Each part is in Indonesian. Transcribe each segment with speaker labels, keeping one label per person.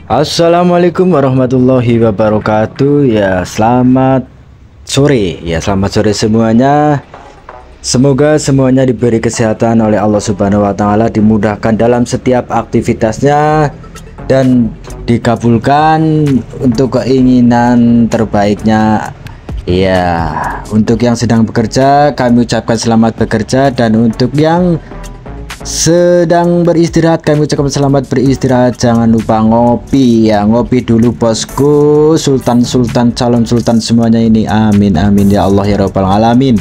Speaker 1: Assalamualaikum warahmatullahi wabarakatuh. Ya, selamat sore. Selamat sore semuanya. Semoga semuanya diberi kesehatan oleh Allah Subhanahu wa taala, dimudahkan dalam setiap aktivitasnya dan dikabulkan untuk keinginan terbaiknya. Ya, untuk yang sedang bekerja kami ucapkan selamat bekerja, dan untuk yang sedang beristirahat kami ucapkan selamat beristirahat. Jangan lupa ngopi ya, ngopi dulu bosku, sultan calon sultan semuanya ini, amin amin ya Allah ya rabbal alamin.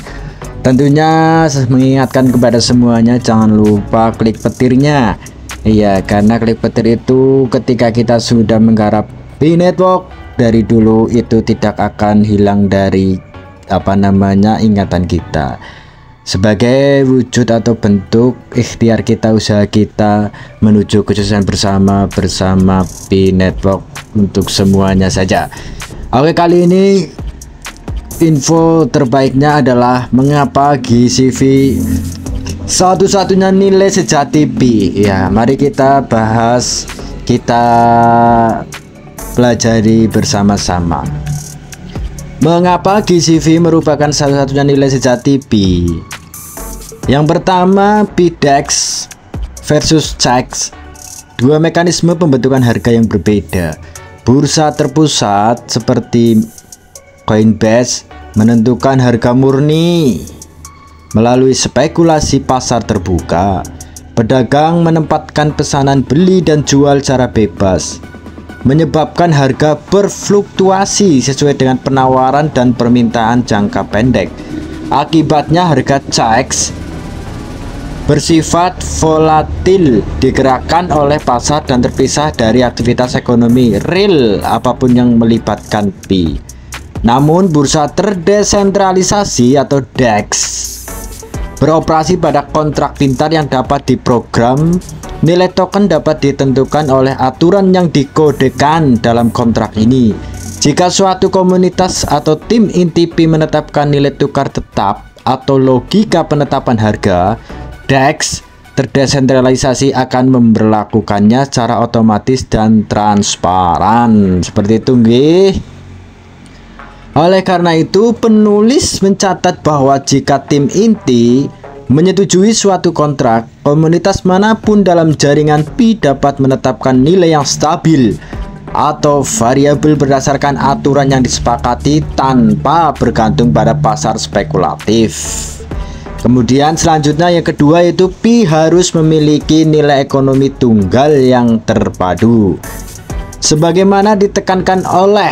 Speaker 1: Tentunya mengingatkan kepada semuanya, jangan lupa klik petirnya. Iya, karena klik petir itu ketika kita sudah menggarap Pi Network dari dulu itu tidak akan hilang dari ingatan kita, sebagai wujud atau bentuk ikhtiar kita, usaha kita menuju kesuksesan bersama Pi Network untuk semuanya saja. Oke, kali ini info terbaiknya adalah mengapa GCV satu-satunya nilai sejati Pi. Ya, mari kita bahas, kita pelajari bersama-sama. Mengapa GCV merupakan satu-satunya nilai sejati Pi? Yang pertama, PDEX versus CHEX, dua mekanisme pembentukan harga yang berbeda. Bursa terpusat seperti Coinbase menentukan harga murni melalui spekulasi pasar terbuka. Pedagang menempatkan pesanan beli dan jual secara bebas, menyebabkan harga berfluktuasi sesuai dengan penawaran dan permintaan jangka pendek. Akibatnya harga CHEX bersifat volatil, digerakkan oleh pasar dan terpisah dari aktivitas ekonomi real apapun yang melibatkan Pi. Namun bursa terdesentralisasi atau DEX beroperasi pada kontrak pintar yang dapat diprogram. Nilai token dapat ditentukan oleh aturan yang dikodekan dalam kontrak ini. Jika suatu komunitas atau tim inti Pi menetapkan nilai tukar tetap atau logika penetapan harga, DEX terdesentralisasi akan memberlakukannya secara otomatis dan transparan. Seperti itu nggih. Oleh karena itu, penulis mencatat bahwa jika tim inti menyetujui suatu kontrak, komunitas manapun dalam jaringan Pi dapat menetapkan nilai yang stabil atau variabel berdasarkan aturan yang disepakati tanpa bergantung pada pasar spekulatif. Kemudian selanjutnya yang kedua, yaitu Pi harus memiliki nilai ekonomi tunggal yang terpadu. Sebagaimana ditekankan oleh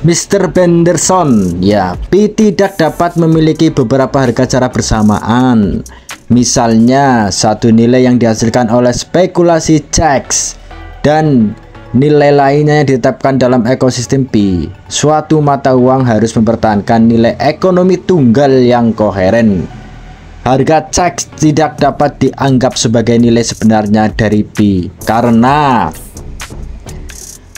Speaker 1: Mr. Benderson, ya, Pi tidak dapat memiliki beberapa harga secara bersamaan. Misalnya, satu nilai yang dihasilkan oleh spekulasi CHEX dan nilai lainnya yang ditetapkan dalam ekosistem Pi. Suatu mata uang harus mempertahankan nilai ekonomi tunggal yang koheren. Harga CHEX tidak dapat dianggap sebagai nilai sebenarnya dari Pi karena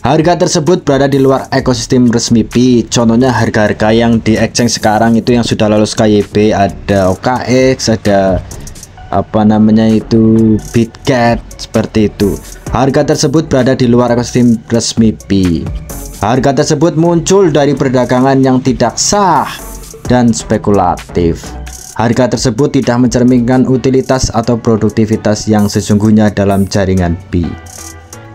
Speaker 1: harga tersebut berada di luar ekosistem resmi Pi. Contohnya harga-harga yang di exchange sekarang itu yang sudah lolos KYB, ada OKX, ada Bitget, seperti itu. Harga tersebut berada di luar ekosistem resmi Pi. Harga tersebut muncul dari perdagangan yang tidak sah dan spekulatif. Harga tersebut tidak mencerminkan utilitas atau produktivitas yang sesungguhnya dalam jaringan Pi.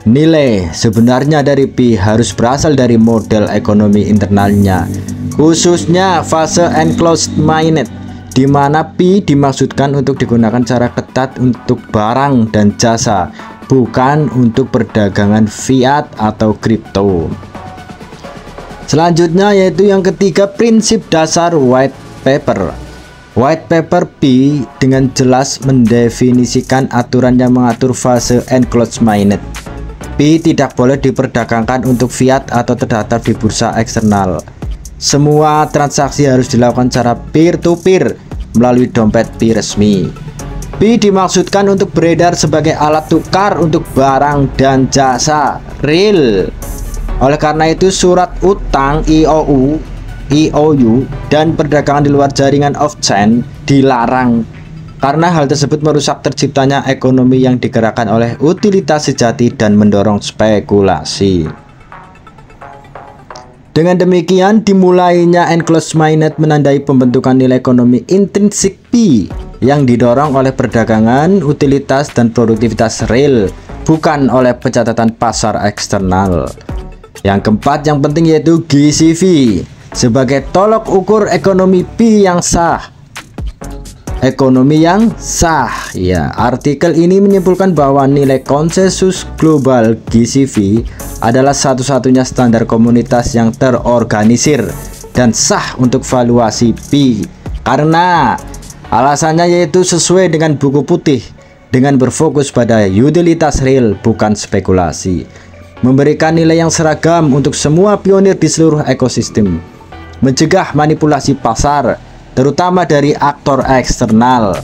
Speaker 1: Nilai sebenarnya dari Pi harus berasal dari model ekonomi internalnya, khususnya fase enclosed mainnet, di mana Pi dimaksudkan untuk digunakan secara ketat untuk barang dan jasa, bukan untuk perdagangan fiat atau kripto. Selanjutnya yaitu yang ketiga, prinsip dasar white paper. White paper Pi dengan jelas mendefinisikan aturan yang mengatur fase enclosed mainnet. Pi tidak boleh diperdagangkan untuk fiat atau terdaftar di bursa eksternal. Semua transaksi harus dilakukan secara peer-to-peer melalui dompet Pi resmi. Pi dimaksudkan untuk beredar sebagai alat tukar untuk barang dan jasa real. Oleh karena itu, surat utang IOU dan perdagangan di luar jaringan off-chain dilarang. karena hal tersebut merusak terciptanya ekonomi yang digerakkan oleh utilitas sejati dan mendorong spekulasi. Dengan demikian, dimulainya enclosed-minded menandai pembentukan nilai ekonomi intrinsik P yang didorong oleh perdagangan, utilitas, dan produktivitas real, bukan oleh pencatatan pasar eksternal. Yang keempat yang penting yaitu GCV sebagai tolok ukur ekonomi P yang sah. Ekonomi yang sah, ya. Artikel ini menyimpulkan bahwa nilai konsensus global GCV adalah satu-satunya standar komunitas yang terorganisir dan sah untuk valuasi P. Karena alasannya yaitu sesuai dengan buku putih dengan berfokus pada utilitas real bukan spekulasi, memberikan nilai yang seragam untuk semua pionir di seluruh ekosistem, mencegah manipulasi pasar terutama dari aktor eksternal,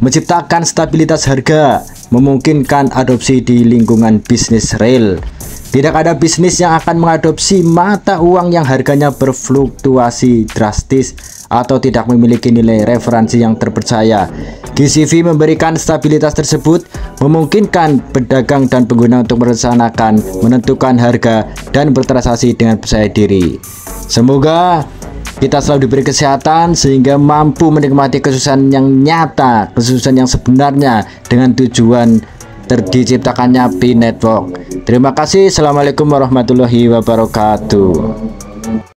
Speaker 1: menciptakan stabilitas harga, memungkinkan adopsi di lingkungan bisnis real. Tidak ada bisnis yang akan mengadopsi mata uang yang harganya berfluktuasi drastis atau tidak memiliki nilai referensi yang terpercaya. GCV memberikan stabilitas tersebut, memungkinkan pedagang dan pengguna untuk merencanakan, menentukan harga, dan bertransaksi dengan percaya diri. Semoga kita selalu diberi kesehatan sehingga mampu menikmati kesusahan yang nyata, kesusahan yang sebenarnya dengan tujuan diciptakannya P Network. Terima kasih. Assalamualaikum warahmatullahi wabarakatuh.